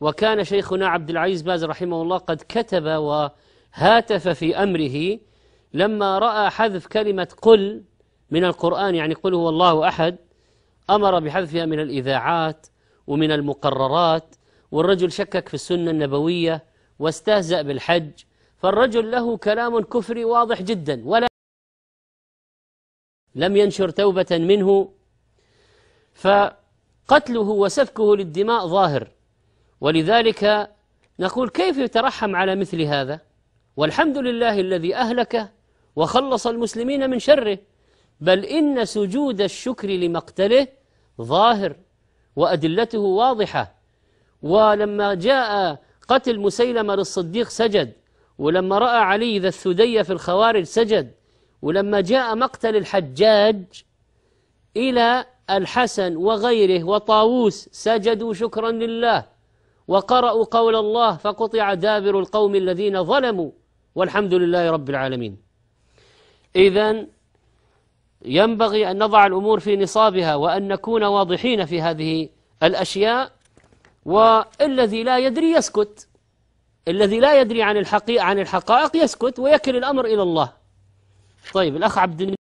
وكان شيخنا عبد العزيز باز رحمه الله قد كتب وهاتف في أمره لما رأى حذف كلمة قل من القرآن، يعني قل هو الله أحد، أمر بحذفها من الإذاعات ومن المقررات، والرجل شكك في السنة النبوية واستهزأ بالحج، فالرجل له كلام كفري واضح جدا ولا لم ينشر توبة منه، فقتله وسفكه للدماء ظاهر. ولذلك نقول كيف يترحم على مثل هذا؟ والحمد لله الذي أهلكه وخلص المسلمين من شره، بل إن سجود الشكر لمقتله ظاهر وأدلته واضحة. ولما جاء قتل مسيلمة للصديق سجد، ولما رأى علي ذا الثدي في الخوارج سجد، ولما جاء مقتل الحجاج إلى الحسن وغيره وطاووس سجدوا شكرا لله وقرأوا قول الله فقطع دابر القوم الذين ظلموا والحمد لله رب العالمين. إذن ينبغي أن نضع الأمور في نصابها وأن نكون واضحين في هذه الأشياء، والذي لا يدري يسكت، الذي لا يدري عن الحقائق يسكت ويكل الأمر إلى الله. طيب الأخ عبد